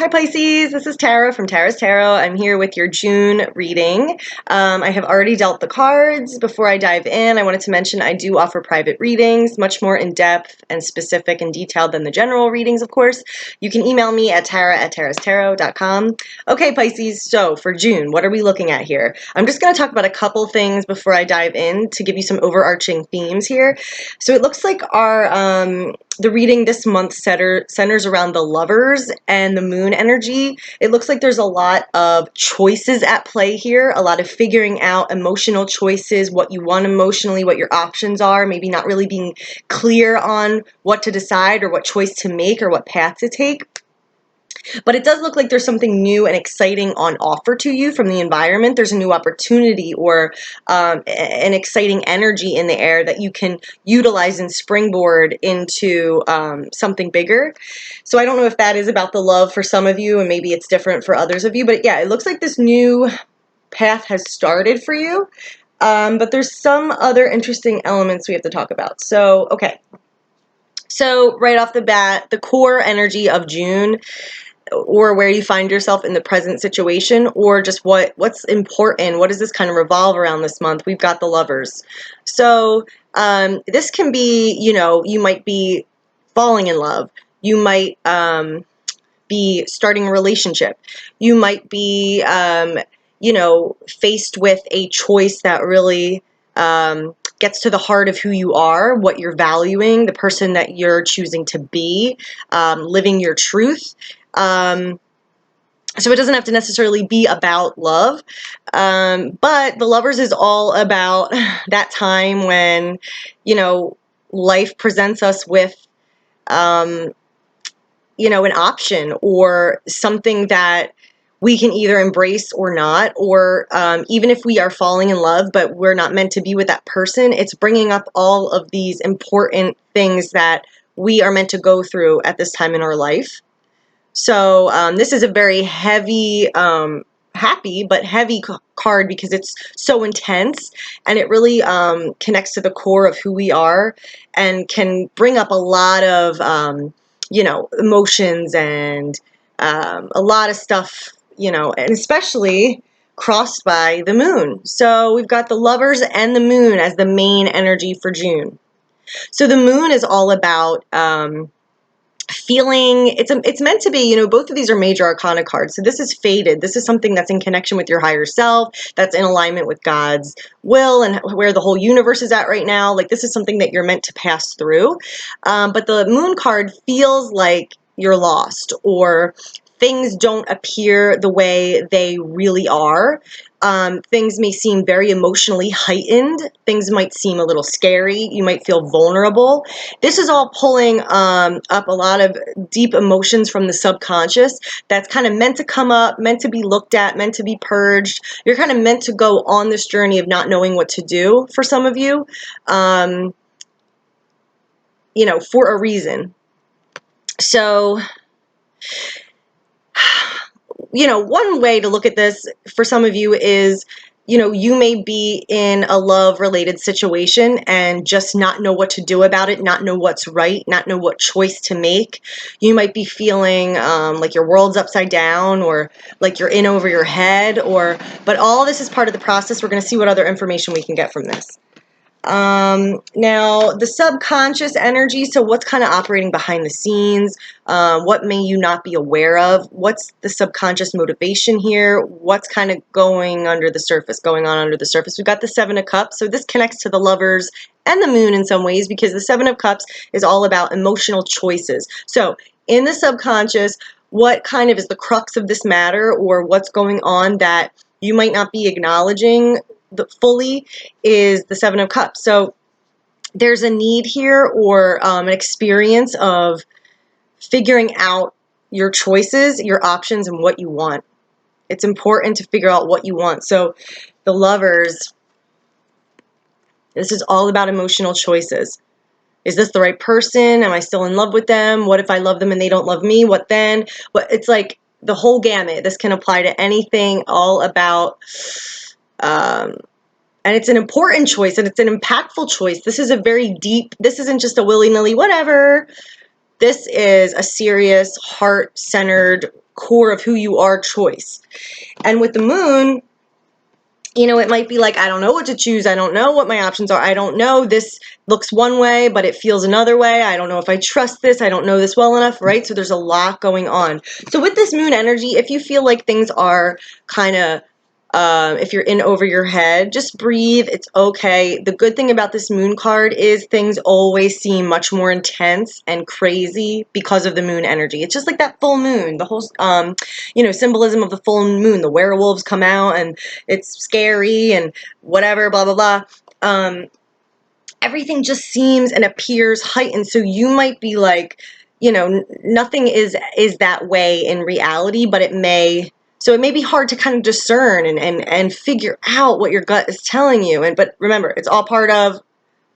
Hi Pisces, this is Tara from Tara's Tarot. I'm here with your June reading. I have already dealt the cards. Before I dive in, I wanted to mention I do offer private readings, much more in-depth and specific and detailed than the general readings, of course. You can email me at tara@tarastarot.com. Okay, Pisces, so for June, what are we looking at here? I'm just going to talk about a couple things before I dive in to give you some overarching themes here. So it looks like the reading this month centers around the Lovers and the Moon energy. It looks like there's a lot of choices at play here, a lot of figuring out emotional choices, what you want emotionally, what your options are, maybe not really being clear on what to decide or what choice to make or what path to take. But it does look like there's something new and exciting on offer to you from the environment. There's a new opportunity or an exciting energy in the air that you can utilize and springboard into something bigger. So I don't know if that is about the love for some of you, and maybe it's different for others of you. But yeah, it looks like this new path has started for you. But there's some other interesting elements we have to talk about. So, okay. So right off the bat, the core energy of June, or where you find yourself in the present situation, or just what's important, what does this kind of revolve around this month? We've got the Lovers. So this can be, you might be falling in love. You might be starting a relationship. You might be, faced with a choice that really gets to the heart of who you are, what you're valuing, the person that you're choosing to be, living your truth. So it doesn't have to necessarily be about love, but the Lovers is all about that time when, life presents us with, an option or something that we can either embrace or not, or even if we are falling in love, but we're not meant to be with that person, it's bringing up all of these important things that we are meant to go through at this time in our life. So this is a very heavy, happy but heavy card because it's so intense, and it really connects to the core of who we are and can bring up a lot of, emotions and a lot of stuff, and especially crossed by the moon. So we've got the Lovers and the moon as the main energy for June. So the moon is all about feeling, it's meant to be, both of these are major arcana cards. So this is fated. This is something that's in connection with your higher self, that's in alignment with God's will and where the whole universe is at right now. Like, this is something that you're meant to pass through. But the moon card feels like you're lost, or things don't appear the way they really are. Things may seem very emotionally heightened. Things might seem a little scary. You might feel vulnerable. This is all pulling up a lot of deep emotions from the subconscious that's kind of meant to come up, meant to be looked at, meant to be purged. You're kind of meant to go on this journey of not knowing what to do for some of you, for a reason. So, one way to look at this for some of you is, you may be in a love-related situation and just not know what to do about it, not know what's right, not know what choice to make. You might be feeling like your world's upside down, or like you're in over your head, but all this is part of the process. We're going to see what other information we can get from this. Now, the subconscious energy, so what's kind of operating behind the scenes, what may you not be aware of, what's the subconscious motivation here, what's kind of going on under the surface. We've got the Seven of Cups, so this connects to the Lovers and the moon in some ways, because the Seven of Cups is all about emotional choices. So in the subconscious, what kind of is the crux of this matter, or what's going on that you might not be acknowledging fully, is the Seven of Cups. So there's a need here, or an experience of figuring out your choices, your options, and what you want. It's important to figure out what you want. So the Lovers, this is all about emotional choices. Is this the right person? Am I still in love with them? What if I love them and they don't love me? What then? But it's like the whole gamut. This can apply to anything, all about and it's an important choice, and it's an impactful choice. This is a very deep, this isn't just a willy-nilly whatever. This is a serious, heart-centered core of who you are choice. And with the moon, you know, it might be like, I don't know what to choose. I don't know what my options are. I don't know. This looks one way, but it feels another way. I don't know if I trust this. I don't know this well enough, right? So there's a lot going on. So with this moon energy, if you feel like things are kind of, if you're in over your head, just breathe. It's okay. The good thing about this moon card is things always seem much more intense and crazy because of the moon energy. It's just like that full moon, the whole, you know, symbolism of the full moon. The werewolves come out and it's scary and whatever, blah, blah, blah. Everything just seems and appears heightened. So you might be like, you know, nothing is that way in reality, but it may. So it may be hard to kind of discern and figure out what your gut is telling you. But remember, it's all part of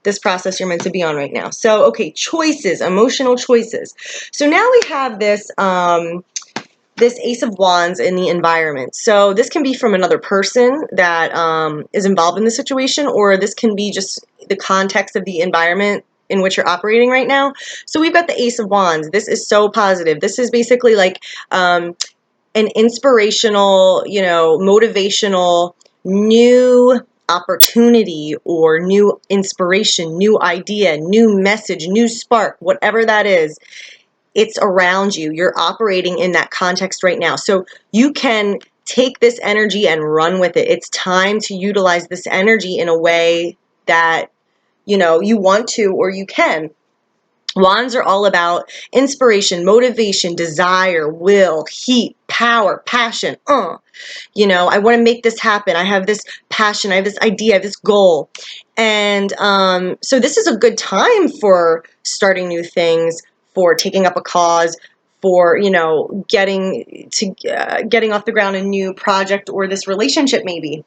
this process you're meant to be on right now. So, okay, choices, emotional choices. So now we have this this Ace of Wands in the environment. So this can be from another person that is involved in the situation, or this can be just the context of the environment in which you're operating right now. So we've got the Ace of Wands. This is so positive. This is basically like an inspirational, you know, motivational, new opportunity or new inspiration, new idea, new message, new spark, whatever that is. It's around you. You're operating in that context right now. So you can take this energy and run with it. It's time to utilize this energy in a way that, you know, you want to or you can. Wands are all about inspiration, motivation, desire, will, heat, power, passion. You know, I want to make this happen. I have this passion. I have this idea. I have this goal. And so this is a good time for starting new things, for taking up a cause, for, you know, getting off the ground a new project or this relationship maybe.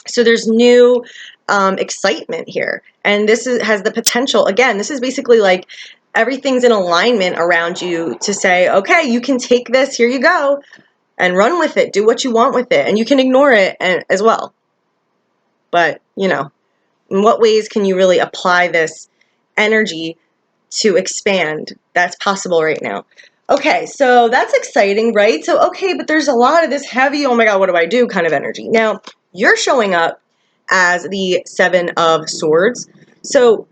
So there's new excitement here. And this has the potential, again, this is basically like everything's in alignment around you to say, okay, you can take this, here you go, and run with it. Do what you want with it. And you can ignore it as well. But, you know, in what ways can you really apply this energy to expand? That's possible right now. Okay, so that's exciting, right? So, okay, but there's a lot of this heavy, oh my God, what do I do kind of energy. Now, you're showing up as the Seven of Swords. So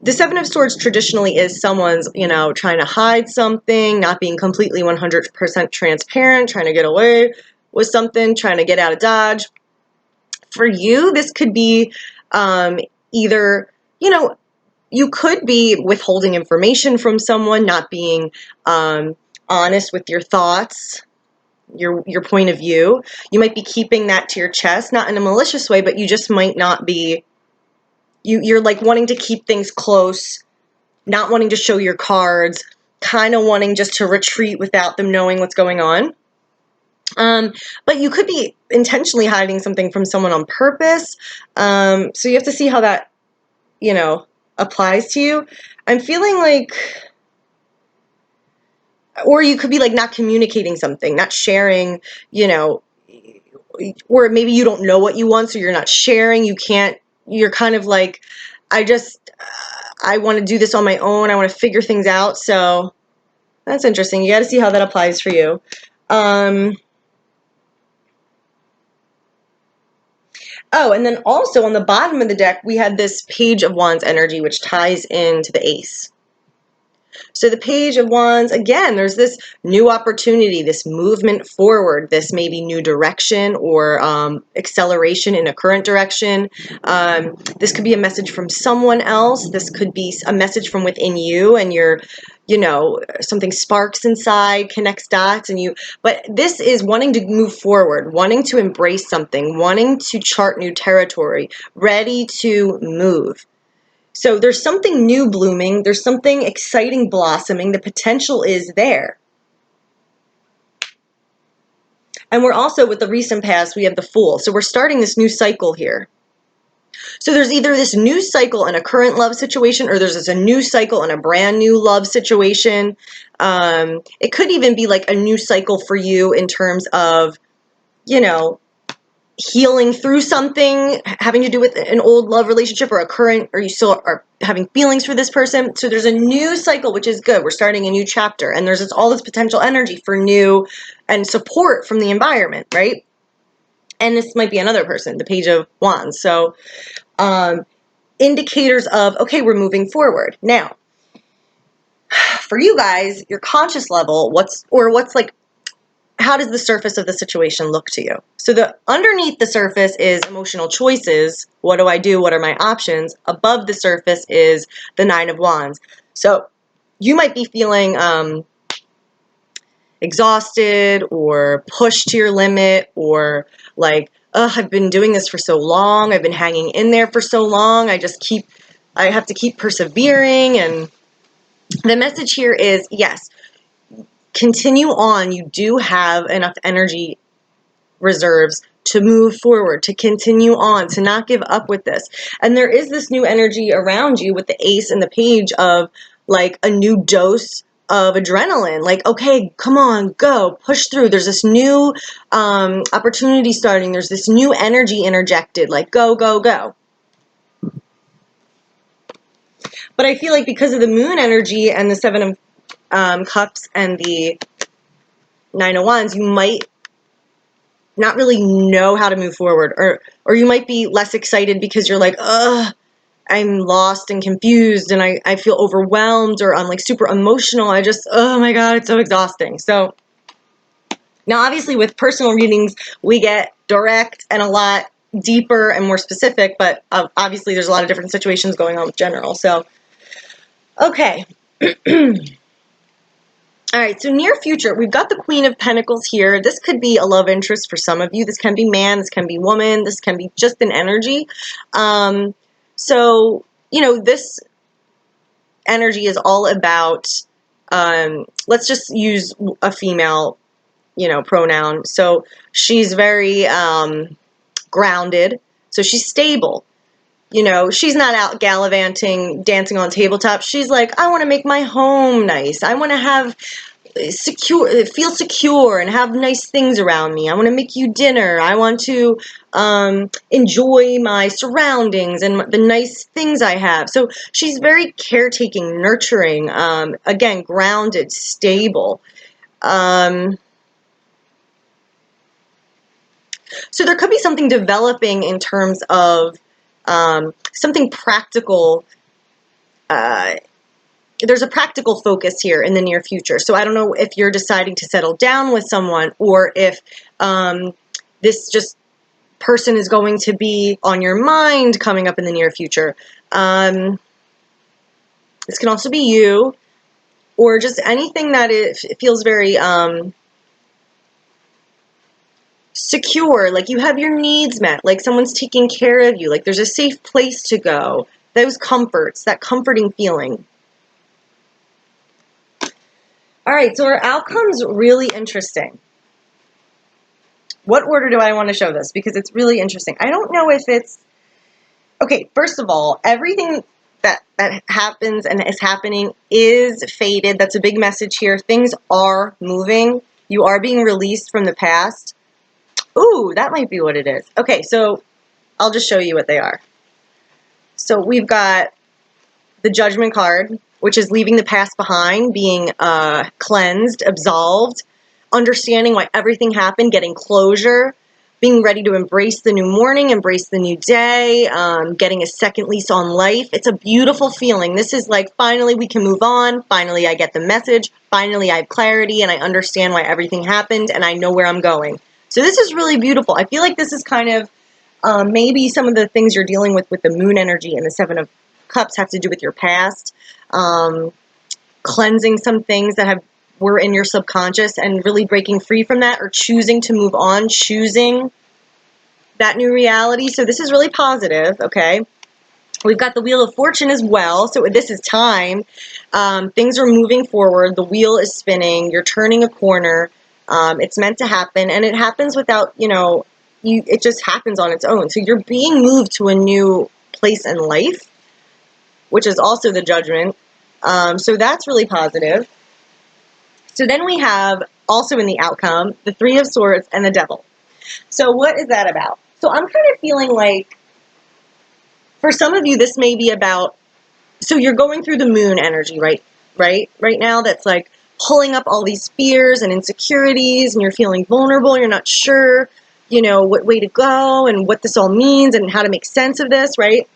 the Seven of Swords traditionally is someone's, you know, trying to hide something, not being completely 100% transparent, trying to get away with something, trying to get out of Dodge. For you, this could be either, you know, you could be withholding information from someone, not being honest with your thoughts, your point of view. You might be keeping that to your chest, not in a malicious way, but you just might not be, you're like wanting to keep things close, not wanting to show your cards, kind of wanting just to retreat without them knowing what's going on. But you could be intentionally hiding something from someone on purpose. So you have to see how that, you know, applies to you. I'm feeling like, or you could be like not communicating something, not sharing, you know, or maybe you don't know what you want, so you're not sharing. You can't, you're kind of like, I want to do this on my own. I want to figure things out. So that's interesting. You got to see how that applies for you. Oh, and then also on the bottom of the deck, we had this Page of Wands energy, which ties into the Ace. So the Page of Wands, again, there's this new opportunity, this movement forward, this maybe new direction or acceleration in a current direction. This could be a message from someone else. This could be a message from within you, and you're, you know, something sparks inside, connects dots, and you, but this is wanting to move forward, wanting to embrace something, wanting to chart new territory, ready to move. So there's something new blooming, there's something exciting blossoming, the potential is there. And we're also, with the recent past, we have the Fool. So we're starting this new cycle here. So there's either this new cycle in a current love situation, or there's a new cycle in a brand new love situation. It could even be like a new cycle for you in terms of, you know, healing through something having to do with an old love relationship or a current, or you still are having feelings for this person. So there's a new cycle, which is good. We're starting a new chapter, and there's all this potential energy for new and support from the environment, right? And this might be another person, the Page of Wands. So indicators of, okay, we're moving forward. Now, for you guys, your conscious level, what's like, how does the surface of the situation look to you? So the underneath the surface is emotional choices. What do I do? What are my options? Above the surface is the Nine of Wands. So you might be feeling exhausted or pushed to your limit, or like, oh, I've been doing this for so long. I've been hanging in there for so long. I have to keep persevering. And the message here is, yes, continue on. You do have enough energy reserves to move forward, to continue on, to not give up with this. And there is this new energy around you with the Ace and the Page of like a new dose of adrenaline. Like, okay, come on, go, push through. There's this new opportunity starting. There's this new energy interjected. Like, go, go, go. But I feel like because of the Moon energy and the Seven of Cups and the Nine of Wands, you might not really know how to move forward, or you might be less excited because you're like, ugh, I'm lost and confused, and I feel overwhelmed, or I'm like super emotional. Oh my God, it's so exhausting. So now obviously with personal readings, we get direct and a lot deeper and more specific, but obviously there's a lot of different situations going on with general. So, okay. All right, so near future, we've got the Queen of Pentacles here. This could be a love interest for some of you. This can be man, this can be woman, this can be just an energy. So, this energy is all about, let's just use a female, pronoun. So she's very grounded. So she's stable. She's not out gallivanting, dancing on tabletops. She's like, I want to make my home nice. I want to feel secure and have nice things around me. I want to make you dinner. I want to enjoy my surroundings and the nice things I have. So she's very caretaking, nurturing, again, grounded, stable. So there could be something developing in terms of something practical. There's a practical focus here in the near future. So I don't know if you're deciding to settle down with someone, or if this just person is going to be on your mind coming up in the near future. This can also be you, or just anything that it feels very secure, like you have your needs met, like someone's taking care of you, like there's a safe place to go. Those comforts, that comforting feeling. All right, so our outcome's really interesting. What order do I want to show this? Because it's really interesting. I don't know if it's... Okay, first of all, everything that happens and is happening is fated. That's a big message here. Things are moving. You are being released from the past. Ooh, that might be what it is. Okay, so I'll just show you what they are. So we've got the Judgment card, which is leaving the past behind, being cleansed, absolved, understanding why everything happened, getting closure, being ready to embrace the new morning, embrace the new day, getting a second lease on life. It's a beautiful feeling. This is like, finally we can move on. Finally I get the message. Finally I have clarity and I understand why everything happened and I know where I'm going. So this is really beautiful. I feel like this is kind of maybe some of the things you're dealing with the Moon energy and the Seven of Cups have to do with your past, cleansing some things that were in your subconscious and really breaking free from that, or choosing to move on, choosing that new reality. So this is really positive, okay? We've got the Wheel of Fortune as well. So this is time. Things are moving forward. The wheel is spinning. You're turning a corner. It's meant to happen, and it happens without, it just happens on its own. So you're being moved to a new place in life, which is also the Judgment. So that's really positive. So then we have, also in the outcome, the Three of Swords and the Devil. So what is that about? So I'm kind of feeling like, for some of you, this may be about, so you're going through the moon energy, right now, that's like pulling up all these fears and insecurities, and you're feeling vulnerable, you're not sure, you know, what way to go and what this all means and how to make sense of this, right?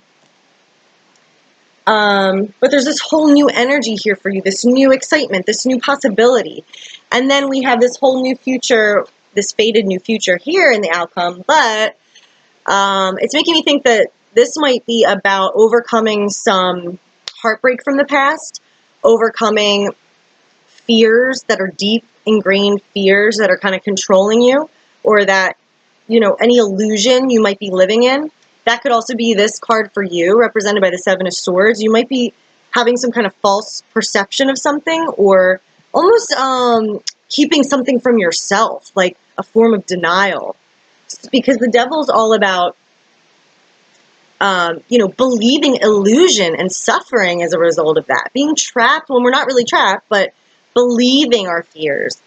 But there's this whole new energy here for you, this new excitement, this new possibility. And then we have this whole new future, this faded new future here in the outcome. But it's making me think that this might be about overcoming some heartbreak from the past, overcoming fears that are deep ingrained fears that are kind of controlling you, or that, you know, any illusion you might be living in. That could also be this card for you, represented by the Seven of Swords. You might be having some kind of false perception of something, or almost keeping something from yourself, like a form of denial. Because the devil's all about, you know, believing illusion and suffering as a result of that. Being trapped when we're not really trapped, but believing our fears,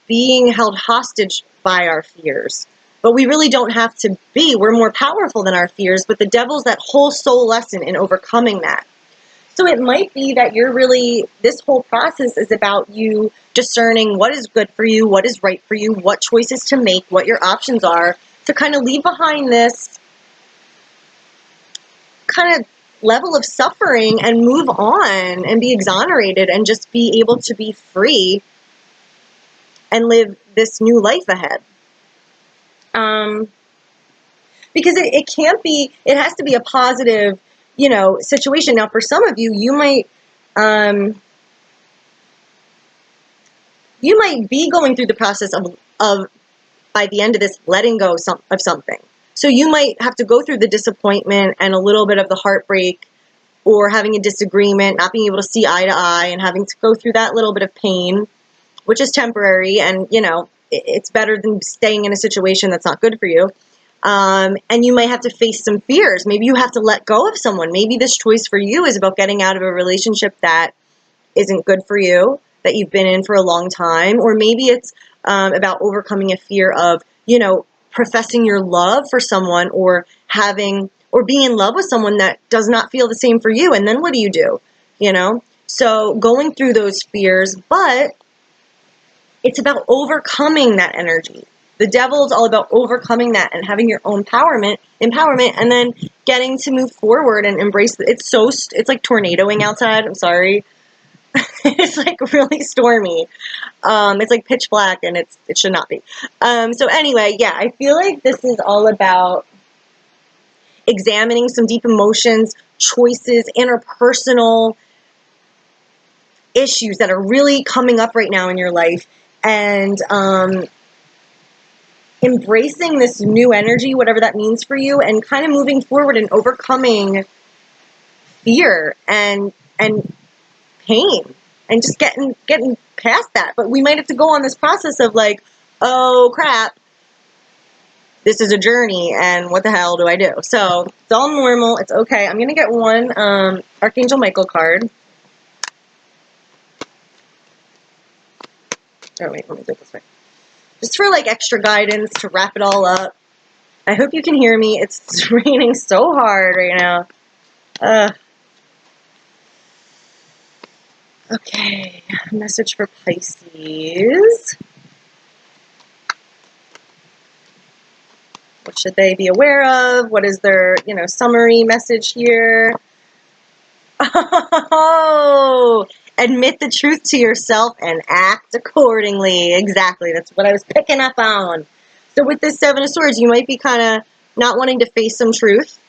being held hostage by our fears. But we really don't have to be. We're more powerful than our fears, but the devil's that whole soul lesson in overcoming that. So it might be that you're really, this whole process is about you discerning what is good for you, what is right for you, what choices to make, what your options are, to kind of leave behind this kind of level of suffering and move on and be exonerated and just be able to be free and live this new life ahead. Because it can't be, it has to be a positive, you know, situation. Now, for some of you, you might be going through the process of by the end of this, letting go of something. So you might have to go through the disappointment and a little bit of the heartbreak, or having a disagreement, not being able to see eye to eye, and having to go through that little bit of pain, which is temporary, and, you know, it's better than staying in a situation that's not good for you. And you might have to face some fears. Maybe you have to let go of someone. Maybe this choice for you is about getting out of a relationship that isn't good for you, that you've been in for a long time. Or maybe it's about overcoming a fear of, you know, professing your love for someone, or having, or being in love with someone that does not feel the same for you. And then what do? You know? So going through those fears, but it's about overcoming that energy. The devil's all about overcoming that and having your own empowerment, and then getting to move forward and embrace it. It's like tornadoing outside. I'm sorry. It's like really stormy. It's like pitch black, and it should not be. So anyway, yeah, I feel like this is all about examining some deep emotions, choices, interpersonal issues that are really coming up right now in your life, and embracing this new energy, whatever that means for you, and kind of moving forward and overcoming fear and pain, and just getting past that. But we might have to go on this process of like, oh crap, this is a journey, and what the hell do I do? So it's all normal. It's okay. I'm gonna get one Archangel Michael card. Oh wait, let me do it this way. Just for like extra guidance to wrap it all up. I hope you can hear me. It's raining so hard right now. Okay, message for Pisces. What should they be aware of? What is their, you know, summary message here? Oh, admit the truth to yourself and act accordingly. Exactly. That's what I was picking up on. So with this Seven of Swords, you might be kind of not wanting to face some truth.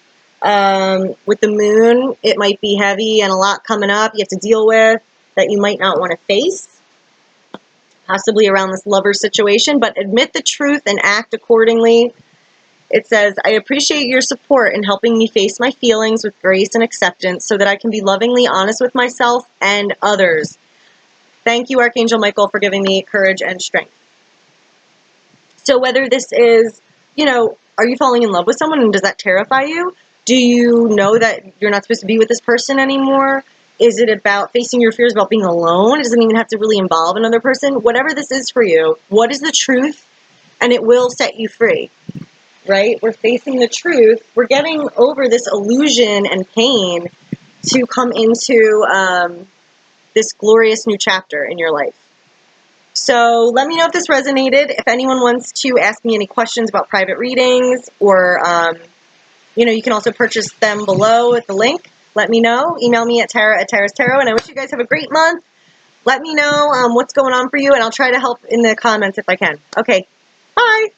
With the moon, it might be heavy and a lot coming up you have to deal with that you might not want to face, possibly around this lover situation, but admit the truth and act accordingly. It says, I appreciate your support in helping me face my feelings with grace and acceptance so that I can be lovingly honest with myself and others. Thank you, Archangel Michael, for giving me courage and strength. So whether this is, you know, are you falling in love with someone and does that terrify you? Do you know that you're not supposed to be with this person anymore? Is it about facing your fears about being alone? It doesn't even have to really involve another person. Whatever this is for you, what is the truth? And it will set you free. right? We're facing the truth. We're getting over this illusion and pain to come into this glorious new chapter in your life. So let me know if this resonated. If anyone wants to ask me any questions about private readings, or you can also purchase them below at the link. Let me know. Email me at Tara@TarasTarot, and I wish you guys have a great month. Let me know what's going on for you, and I'll try to help in the comments if I can. Okay, bye.